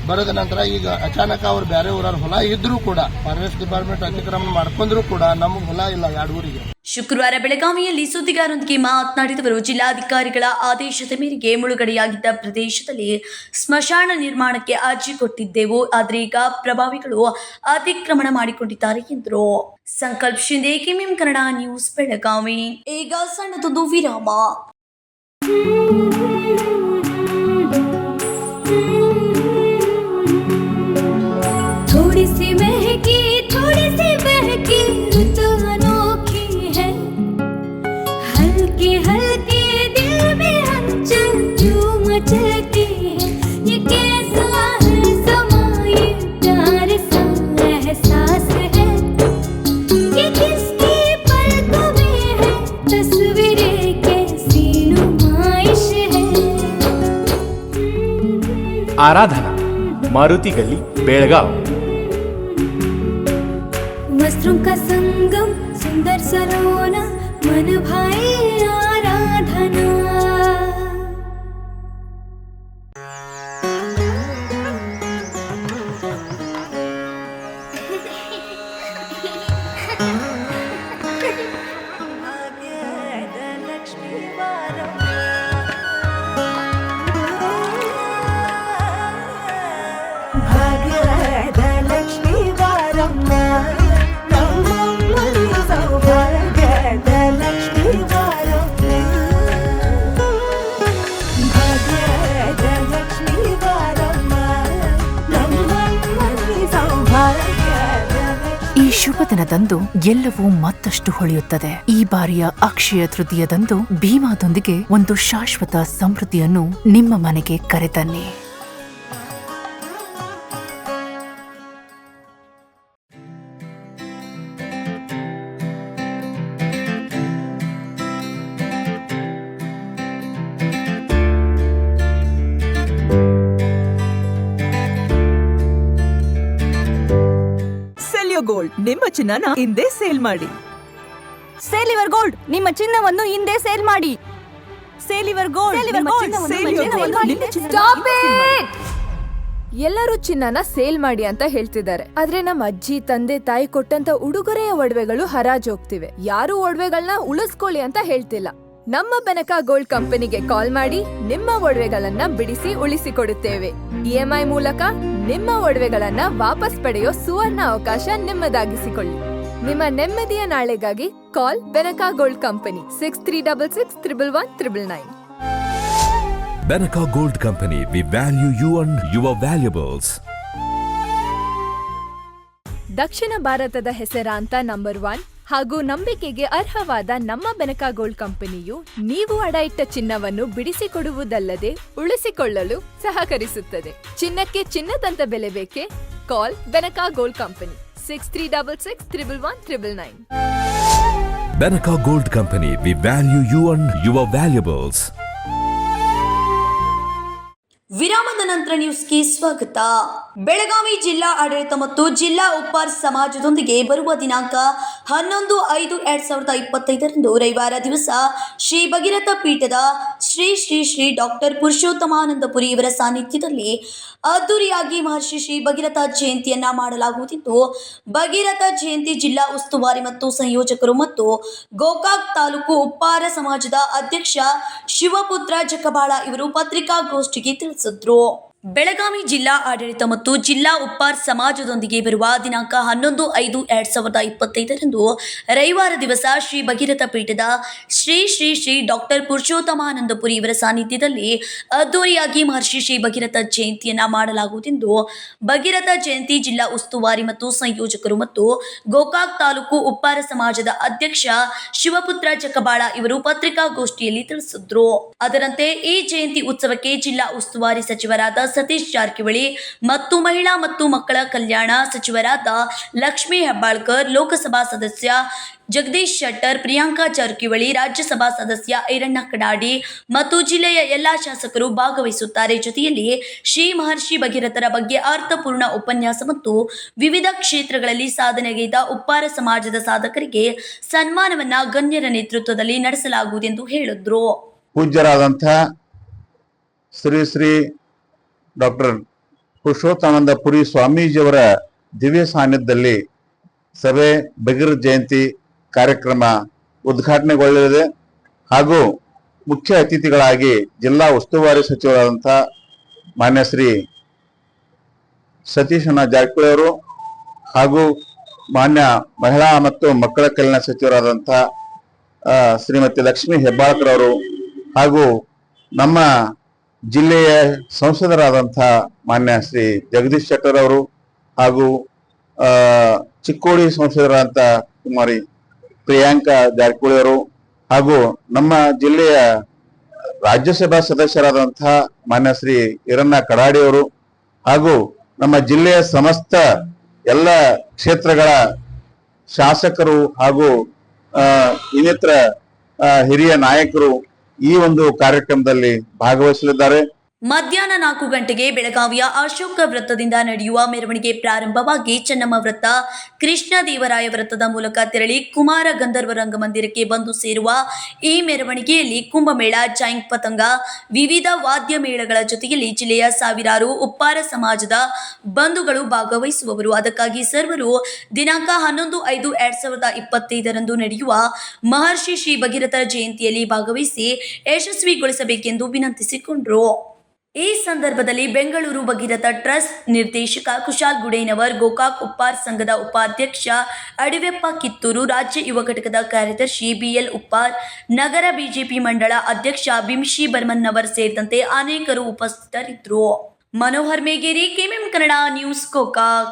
ಬರೋದ ನಂತರ ಈಗ ಅಚಾನಕ್ ಅವ್ರು ಬೇರೆ ಊರವ್ರ ಹೊಲ ಇದ್ರೂ ಕೂಡ ಫಾರೆಸ್ಟ್ ಡಿಪಾರ್ಟ್ಮೆಂಟ್ ಅತಿಕ್ರಮಣ ಮಾಡ್ಕೊಂಡ್ರು ಕೂಡ ನಮಗೆ ಹೊಲ ಇಲ್ಲ 2 ಊರಿಗೆ. ಶುಕ್ರವಾರ ಬೆಳಗಾವಿಯಲ್ಲಿ ಸುದ್ದಿಗಾರರೊಂದಿಗೆ ಮಾತನಾಡಿದವರು, ಜಿಲ್ಲಾಧಿಕಾರಿಗಳ ಆದೇಶದ ಮೇರೆಗೆ ಮುಳುಗಡೆಯಾಗಿದ್ದ ಪ್ರದೇಶದಲ್ಲಿ ಸ್ಮಶಾನ ನಿರ್ಮಾಣಕ್ಕೆ ಅರ್ಜಿ ಕೊಟ್ಟಿದ್ದೆವು. ಆದರೆ ಈಗ ಪ್ರಭಾವಿಗಳು ಅತಿಕ್ರಮಣ ಮಾಡಿಕೊಂಡಿದ್ದಾರೆ ಎಂದರು. ಸಂಕಲ್ಪ ಶಿಂದೆ, ಕೆಎಂಎಂ ಕನ್ನಡ ನ್ಯೂಸ್, ಬೆಳಗಾವಿ. ಈಗ ಸಣ್ಣದೊಂದು ವಿರಾಮ. थोड़ी सी महकी थोड़ी सी बहकी रुत अनोखी है, हल्के हल्के दिल में हलचल क्यों मचलती है, ये कैसा है समा, ये प्यार सा एहसास है, ये किसकी पलकों में है तस्वीरें कैसी नुमाइश है. आराधना, मारुति गली, बेळगाव. वस्त्रों का संगम, सुंदर सलोना, मन भाई आराधना. ಈ ಶುಭ ದಿನದಂದು ಎಲ್ಲವೂ ಮತ್ತಷ್ಟು ಹೊಳೆಯುತ್ತದೆ. ಈ ಬಾರಿಯ ಅಕ್ಷಯ ತೃತೀಯದಂದು ಭೀಮಾದೊಂದಿಗೆ ಒಂದು ಶಾಶ್ವತ ಸಮೃದ್ಧಿಯನ್ನು ನಿಮ್ಮ ಮನೆಗೆ ಕರೆತನ್ನಿ. ಗೋಲ್ಡ್, ನಿಮ್ಮ ಚಿನ್ನನ ಹಿಂದೆ ಸೇಲ್ ಮಾಡಿ. ಸೇಲಿವರ್ ಗೋಲ್ಡ್, ನಿಮ್ಮ ಚಿನ್ನವನ್ನು ಹಿಂದೆ ಸೇಲ್ ಮಾಡಿ. ಸೇಲಿವರ್ ಗೋಲ್ಡ್, ಎಲ್ಲರೂ ಚಿನ್ನನ ಸೇಲ್ ಮಾಡಿ ಅಂತ ಹೇಳ್ತಿದ್ದಾರೆ. ಆದ್ರೆ ನಮ್ಮ ಅಜ್ಜಿ, ತಂದೆ, ತಾಯಿ ಕೊಟ್ಟಂತ ಉಡುಗೊರೆಯ ಒಡವೆಗಳು ಹರಾಜು ಹೋಗ್ತಿವೆ. ಯಾರು ಒಡವೆಗಳನ್ನ ಉಳಿಸ್ಕೊಳ್ಳಿ ಅಂತ ಹೇಳ್ತಿಲ್ಲ. ನಮ್ಮ ಬೆನಕ ಗೋಲ್ಡ್ ಕಂಪನಿಗೆ ಕಾಲ್ ಮಾಡಿ ನಿಮ್ಮ ಒಡವೆಗಳನ್ನ ಬಿಡಿಸಿ ಉಳಿಸಿಕೊಡುತ್ತೇವೆ. EMI ಮೂಲಕ ನಿಮ್ಮ ಒಡವೆಗಳನ್ನ ವಾಪಸ್ ಪಡೆಯೋ ಸುವರ್ಣ ಅವಕಾಶ ನಿಮ್ಮದಾಗಿಸಿಕೊಳ್ಳಿ. ನಿಮ್ಮ ನೆಮ್ಮದಿಯ ನಾಳೆಗಾಗಿ ಕಾಲ್ Benaka gold company 6366 111 999. Benaka Gold Company, we value you and your valuables. ದಕ್ಷಿಣ ಭಾರತದ ಹೆಸರಾಂತ ನಂಬರ್ 1 ಹಾಗೂ ನಂಬಿಕೆಗೆ ಅರ್ಹವಾದ ನಮ್ಮ ಬೆನಕ ಗೋಲ್ಡ್ ಕಂಪನಿಯು ನೀವು ಅಡ ಇಟ್ಟ ಚಿನ್ನವನ್ನು ಬಿಡಿಸಿಕೊಡುವುದಲ್ಲದೆ ಉಳಿಸಿಕೊಳ್ಳಲು ಸಹಕರಿಸುತ್ತದೆ. ಚಿನ್ನಕ್ಕೆ ಚಿನ್ನದಂತ ಬೆಲೆ ಬೇಕೆ? ಕಾಲ್ Benaka gold company 6366 111 999. Benaka Gold Company, we value you and your valuables. ವಿರಾಮದ ನಂತರ ನ್ಯೂಸ್ಗೆ ಸ್ವಾಗತ. ಬೆಳಗಾವಿ ಜಿಲ್ಲಾ ಆಡಳಿತ ಮತ್ತು ಜಿಲ್ಲಾ ಉಪ್ಪಾರ್ ಸಮಾಜದೊಂದಿಗೆ ಬರುವ ದಿನಾಂಕ 11/5/2025 ರವಿವಾರ ದಿವಸ ಶ್ರೀ ಭಗೀರಥ ಪೀಠದ ಶ್ರೀ ಶ್ರೀ ಶ್ರೀ ಡಾಕ್ಟರ್ ಪುರುಷೋತ್ತಮಾನಂದಪುರಿ ಇವರ ಸಾನ್ನಿಧ್ಯದಲ್ಲಿ ಅದ್ದೂರಿಯಾಗಿ ಮಹರ್ಷಿ ಶ್ರೀ ಭಗೀರಥ ಜಯಂತಿಯನ್ನ ಮಾಡಲಾಗುತ್ತಿದ್ದು, ಭಗೀರಥ ಜಯಂತಿ ಜಿಲ್ಲಾ ಉಸ್ತುವಾರಿ ಮತ್ತು ಸಂಯೋಜಕರು ಮತ್ತು ಗೋಕಾಕ್ ತಾಲೂಕು ಉಪ್ಪಾರ ಸಮಾಜದ ಅಧ್ಯಕ್ಷ ಶಿವಪುತ್ರ ಜಕಬಾಳ ಇವರು ಪತ್ರಿಕಾಗೋಷ್ಠಿಗೆ ತಿಳಿಸಿದ್ರು. ಬೆಳಗಾವಿ ಜಿಲ್ಲಾ ಆಡಳಿತ ಮತ್ತು ಜಿಲ್ಲಾ ಉಪ್ಪಾರ್ ಸಮಾಜದೊಂದಿಗೆ ಬರುವ ದಿನಾಂಕ 11/5/2025 ರವಿವಾರ ದಿವಸ ಶ್ರೀ ಭಗೀರಥ ಪೀಠದ ಶ್ರೀ ಶ್ರೀ ಶ್ರೀ ಡಾಕ್ಟರ್ ಪುರುಷೋತ್ತಮಾನಂದಪುರಿ ಇವರ ಸಾನ್ನಿಧ್ಯದಲ್ಲಿ ಅದ್ದೂರಿಯಾಗಿ ಮಹರ್ಷಿ ಶ್ರೀ ಭಗೀರಥ ಜಯಂತಿಯನ್ನ ಮಾಡಲಾಗುವುದೆಂದು ಭಗೀರಥ ಜಯಂತಿ ಜಿಲ್ಲಾ ಉಸ್ತುವಾರಿ ಮತ್ತು ಸಂಯೋಜಕರು ಮತ್ತು ಗೋಕಾಕ್ ತಾಲೂಕು ಉಪ್ಪಾರ ಸಮಾಜದ ಅಧ್ಯಕ್ಷ ಶಿವಪುತ್ರ ಜಕಬಾಳ ಇವರು ಪತ್ರಿಕಾಗೋಷ್ಠಿಯಲ್ಲಿ ತಿಳಿಸಿದ್ರು. ಅದರಂತೆ ಈ ಜಯಂತಿ ಉತ್ಸವಕ್ಕೆ ಜಿಲ್ಲಾ ಉಸ್ತುವಾರಿ ಸಚಿವರಾದ ಸತೀಶ್ ಜಾರಕಿಹೊಳಿ ಮತ್ತು ಮಹಿಳಾ ಮತ್ತು ಮಕ್ಕಳ ಕಲ್ಯಾಣ ಸಚಿವರಾದ ಲಕ್ಷ್ಮೀ ಹೆಬ್ಬಾಳ್ಕರ್, ಲೋಕಸಭಾ ಸದಸ್ಯ ಜಗದೀಶ್ ಶೆಟ್ಟರ್, ಪ್ರಿಯಾಂಕಾ ಜಾರಕಿಹೊಳಿ, ರಾಜ್ಯಸಭಾ ಸದಸ್ಯ ಐರಣ್ಣ ಕಡಾಡಿ ಮತ್ತು ಜಿಲ್ಲೆಯ ಎಲ್ಲಾ ಶಾಸಕರು ಭಾಗವಹಿಸುತ್ತಾರೆ. ಜೊತೆಯಲ್ಲಿ ಶ್ರೀ ಮಹರ್ಷಿ ಭಗೀರಥರ ಬಗ್ಗೆ ಅರ್ಥಪೂರ್ಣ ಉಪನ್ಯಾಸ ಮತ್ತು ವಿವಿಧ ಕ್ಷೇತ್ರಗಳಲ್ಲಿ ಸಾಧನೆಗೈದ ಉಪ್ಪಾರ ಸಮಾಜದ ಸಾಧಕರಿಗೆ ಸನ್ಮಾನವನ್ನ ಗಣ್ಯರ ನೇತೃತ್ವದಲ್ಲಿ ನಡೆಸಲಾಗುವುದೆಂದು ಹೇಳಿದ್ರು. ಪೂಜ್ಯರಾದಂತಹ ಶ್ರೀ ಶ್ರೀ ಡಾಕ್ಟರ್ ಪುರುಷೋತ್ತಮಾನಂದ ಪುರಿ ಸ್ವಾಮೀಜಿಯವರ ದಿವ್ಯ ಸಾನ್ನಿಧ್ಯದಲ್ಲಿ ಸಭೆ ಭಗೀರಥ ಜಯಂತಿ ಕಾರ್ಯಕ್ರಮ ಉದ್ಘಾಟನೆಗೊಳ್ಳಲಿದೆ. ಹಾಗೂ ಮುಖ್ಯ ಅತಿಥಿಗಳಾಗಿ ಜಿಲ್ಲಾ ಉಸ್ತುವಾರಿ ಸಚಿವರಾದಂತಹ ಮಾನ್ಯ ಶ್ರೀ ಸತೀಶಣ್ಣ ಜಾರಕಿಹೊಳಿ ಅವರು ಹಾಗೂ ಮಾನ್ಯ ಮಹಿಳಾ ಮತ್ತು ಮಕ್ಕಳ ಕಲ್ಯಾಣ ಸಚಿವರಾದಂತಹ ಶ್ರೀಮತಿ ಲಕ್ಷ್ಮೀ ಹೆಬ್ಬಾಳ್ಕರ್ ಅವರು ಹಾಗೂ ನಮ್ಮ ಜಿಲ್ಲೆಯ ಸಂಸದರಾದಂತಹ ಮಾನ್ಯ ಶ್ರೀ ಜಗದೀಶ್ ಶೆಟ್ಟರ್ ಅವರು ಹಾಗೂ ಚಿಕ್ಕೋಡಿ ಸಂಸದರಾದಂತಹ ಕುಮಾರಿ ಪ್ರಿಯಾಂಕಾ ಜಾರಕಿಹೊಳಿ ಅವರು ಹಾಗೂ ನಮ್ಮ ಜಿಲ್ಲೆಯ ರಾಜ್ಯಸಭಾ ಸದಸ್ಯರಾದಂತಹ ಮಾನ್ಯ ಶ್ರೀ ಈರಣ್ಣ ಕಡಾಡಿ ಅವರು ಹಾಗೂ ನಮ್ಮ ಜಿಲ್ಲೆಯ ಸಮಸ್ತ ಎಲ್ಲ ಕ್ಷೇತ್ರಗಳ ಶಾಸಕರು ಹಾಗೂ ಇನ್ನಿತರ ಹಿರಿಯ ನಾಯಕರು ಈ ಒಂದು ಕಾರ್ಯಕ್ರಮದಲ್ಲಿ ಭಾಗವಹಿಸಲಿದ್ದಾರೆ. ಮಧ್ಯಾಹ್ನ 4 ಗಂಟೆಗೆ ಬೆಳಗಾವಿಯ ಅಶೋಕ ವೃತ್ತದಿಂದ ನಡೆಯುವ ಮೆರವಣಿಗೆ ಪ್ರಾರಂಭವಾಗಿ ಚೆನ್ನಮ್ಮ ವೃತ್ತ, ಕೃಷ್ಣದೇವರಾಯ ವೃತ್ತದ ಮೂಲಕ ತೆರಳಿ ಕುಮಾರ ಗಂಧರ್ವ ರಂಗಮಂದಿರಕ್ಕೆ ಬಂದು ಸೇರುವ ಈ ಮೆರವಣಿಗೆಯಲ್ಲಿ ಕುಂಭಮೇಳ, ಜೈಂಟ್ ಪತಂಗ, ವಿವಿಧ ವಾದ್ಯ ಮೇಳಗಳ ಜೊತೆಯಲ್ಲಿ ಜಿಲ್ಲೆಯ ಸಾವಿರಾರು ಉಪ್ಪಾರ ಸಮಾಜದ ಬಂಧುಗಳು ಭಾಗವಹಿಸುವವರು. ಅದಕ್ಕಾಗಿ ಸರ್ವರು ದಿನಾಂಕ 11/5/2025 ನಡೆಯುವ ಮಹರ್ಷಿ ಶ್ರೀ ಭಗೀರಥ ಜಯಂತಿಯಲ್ಲಿ ಭಾಗವಹಿಸಿ ಯಶಸ್ವಿಗೊಳಿಸಬೇಕೆಂದು ವಿನಂತಿಸಿಕೊಂಡರು. ಈ ಸಂದರ್ಭದಲ್ಲಿ ಬೆಂಗಳೂರು ಭಗೀರಥ ಟ್ರಸ್ಟ್ ನಿರ್ದೇಶಕ ಕುಶಾಲ್ ಗುಡೇನವರ್, ಗೋಕಾಕ್ ಉಪ್ಪಾರ್ ಸಂಘದ ಉಪಾಧ್ಯಕ್ಷ ಅಡಿವೆಪ್ಪ ಕಿತ್ತೂರು, ರಾಜ್ಯ ಯುವ ಘಟಕದ ಕಾರ್ಯದರ್ಶಿ BL ಉಪ್ಪಾರ್, ನಗರ ಬಿಜೆಪಿ ಮಂಡಳ ಅಧ್ಯಕ್ಷ ಬಿಂಶಿ ಬರ್ಮನ್ನವರ್ ಸೇರಿದಂತೆ ಅನೇಕರು ಉಪಸ್ಥಿತರಿದ್ದರು. Manohar Megeri, KMM Kannada news, Gokak.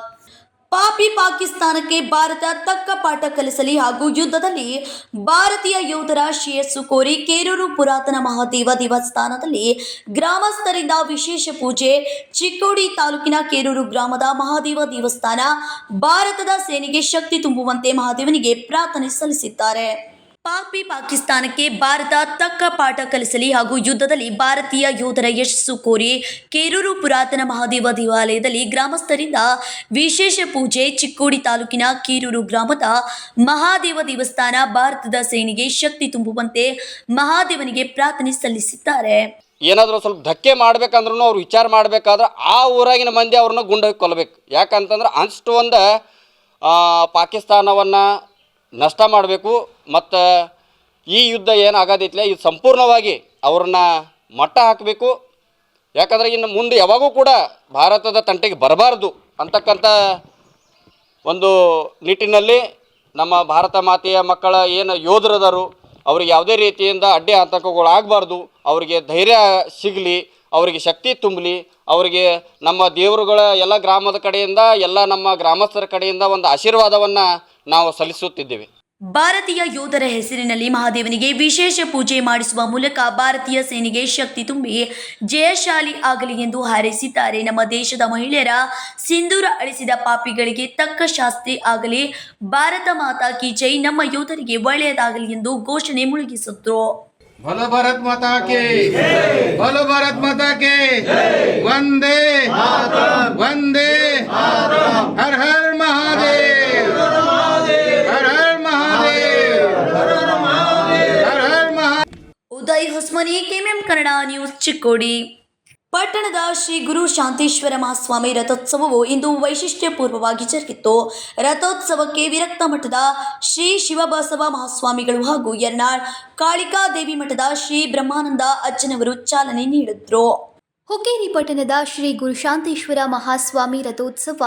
ಪಾಪಿ ಪಾಕಿಸ್ತಾನಕ್ಕೆ ಭಾರತ ತಕ್ಕ ಪಾಠ ಕಲಿಸಲಿ ಹಾಗೂ ಯುದ್ಧದಲ್ಲಿ ಭಾರತೀಯ ಯೋಧರ ಶ್ರೇಯಸ್ಸು ಕೋರಿ ಕೇರೂರು ಪುರಾತನ ಮಹಾದೇವ ದೇವಸ್ಥಾನದಲ್ಲಿ ಗ್ರಾಮಸ್ಥರಿಂದ ವಿಶೇಷ ಪೂಜೆ. ಚಿಕ್ಕೋಡಿ ತಾಲೂಕಿನ ಕೇರೂರು ಗ್ರಾಮದ ಮಹಾದೇವ ದೇವಸ್ಥಾನ ಭಾರತದ ಸೇನೆಗೆ ಶಕ್ತಿ ತುಂಬುವಂತೆ ಮಹಾದೇವನಿಗೆ ಪ್ರಾರ್ಥನೆ ಸಲ್ಲಿಸಿದ್ದಾರೆ. ಪಾಪಿ ಪಾಕಿಸ್ತಾನಕ್ಕೆ ಭಾರತ ತಕ್ಕ ಪಾಠ ಕಲಿಸಲಿ ಹಾಗೂ ಯುದ್ಧದಲ್ಲಿ ಭಾರತೀಯ ಯೋಧರ ಯಶಸ್ಸು ಕೋರಿ ಕೇರೂರು ಪುರಾತನ ಮಹಾದೇವ ದೇವಾಲಯದಲ್ಲಿ ಗ್ರಾಮಸ್ಥರಿಂದ ವಿಶೇಷ ಪೂಜೆ. ಚಿಕ್ಕೋಡಿ ತಾಲೂಕಿನ ಕೇರೂರು ಗ್ರಾಮದ ಮಹಾದೇವ ದೇವಸ್ಥಾನ ಭಾರತದ ಸೇನೆಗೆ ಶಕ್ತಿ ತುಂಬುವಂತೆ ಮಹಾದೇವನಿಗೆ ಪ್ರಾರ್ಥನೆ ಸಲ್ಲಿಸಿದ್ದಾರೆ. ಏನಾದರೂ ಸ್ವಲ್ಪ ಧಕ್ಕೆ ಮಾಡ್ಬೇಕಂದ್ರೂ ಅವ್ರು ವಿಚಾರ ಮಾಡಬೇಕಾದ್ರೆ ಆ ಊರಾಗಿನ ಮಂದಿ ಅವ್ರನ್ನ ಗುಂಡೋಗಿ ಕೊಲ್ಲಬೇಕು. ಯಾಕಂತಂದ್ರೆ ಅಷ್ಟು ಒಂದು ಪಾಕಿಸ್ತಾನವನ್ನು ನಷ್ಟ ಮಾಡಬೇಕು. ಮತ್ತು ಈ ಯುದ್ಧ ಏನಾಗೋದೈತಿಲ್ಲ ಇದು ಸಂಪೂರ್ಣವಾಗಿ ಅವ್ರನ್ನ ಮಟ್ಟ ಹಾಕಬೇಕು. ಯಾಕಂದರೆ ಇನ್ನು ಮುಂದೆ ಯಾವಾಗೂ ಕೂಡ ಭಾರತದ ತಂಟೆಗೆ ಬರಬಾರ್ದು ಅಂತಕ್ಕಂಥ ಒಂದು ನಿಟ್ಟಿನಲ್ಲಿ ನಮ್ಮ ಭಾರತ ಮಾತೆಯ ಮಕ್ಕಳ ಏನು ಯೋಧರದಾರು ಅವ್ರಿಗೆ ಯಾವುದೇ ರೀತಿಯಿಂದ ಅಡ್ಡಿ ಆತಂಕಗಳು ಆಗಬಾರ್ದು, ಅವರಿಗೆ ಧೈರ್ಯ ಸಿಗಲಿ, ಅವರಿಗೆ ಶಕ್ತಿ ತುಂಬಲಿ, ಅವರಿಗೆ ನಮ್ಮ ದೇವರುಗಳ ಎಲ್ಲ ಗ್ರಾಮದ ಕಡೆಯಿಂದ ಎಲ್ಲ ನಮ್ಮ ಗ್ರಾಮಸ್ಥರ ಕಡೆಯಿಂದ ಒಂದು ಆಶೀರ್ವಾದವನ್ನು ನಾವು ಸಲ್ಲಿಸುತ್ತಿದ್ದೇವೆ. ಭಾರತೀಯ ಯೋಧರ ಹೆಸರಿನಲ್ಲಿ ಮಹಾದೇವನಿಗೆ ವಿಶೇಷ ಪೂಜೆ ಮಾಡಿಸುವ ಮೂಲಕ ಭಾರತೀಯ ಸೇನೆಗೆ ಶಕ್ತಿ ತುಂಬಿ ಜಯಶಾಲಿ ಆಗಲಿ ಎಂದು ಹಾರೈಸಿದ್ದಾರೆ. ನಮ್ಮ ದೇಶದ ಮಹಿಳೆಯರ ಸಿಂಧೂರ ಅಳಿಸಿದ ಪಾಪಿಗಳಿಗೆ ತಕ್ಕ ಶಾಸ್ತಿ ಆಗಲಿ, ಭಾರತ ಮಾತಾ ಕಿ ಜೈ, ನಮ್ಮ ಯೋಧರಿಗೆ ಒಳ್ಳೆಯದಾಗಲಿ ಎಂದು ಘೋಷಣೆ ಮುಳುಗಿಸಿದ್ರು. बोलो भारत माता के, बोलो भारत माता के, वंदे वंदे, हर हर महादेव, हर हर महादेव, हर हर महादेव. Uday Hosmani, KMM Kannada news, Chikkodi. ಪಟ್ಟಣದ ಶ್ರೀ ಗುರು ಶಾಂತೇಶ್ವರ ಮಹಾಸ್ವಾಮಿ ರಥೋತ್ಸವವು ಇಂದು ವೈಶಿಷ್ಟ್ಯಪೂರ್ವವಾಗಿ ಜರುಗಿತ್ತು. ರಥೋತ್ಸವಕ್ಕೆ ವಿರಕ್ತ ಮಠದ ಶ್ರೀ ಶಿವಬಸವ ಮಹಾಸ್ವಾಮಿಗಳು ಹಾಗೂ ಯರ್ನಾಳ್ ಕಾಳಿಕಾದೇವಿ ಮಠದ ಶ್ರೀ ಬ್ರಹ್ಮಾನಂದ ಅಜ್ಜನವರು ಚಾಲನೆ ನೀಡಿದ್ರು. ಹುಕ್ಕೇರಿ ಪಟ್ಟಣದ ಶ್ರೀ ಗುರುಶಾಂತೇಶ್ವರ ಮಹಾಸ್ವಾಮಿ ರಥೋತ್ಸವ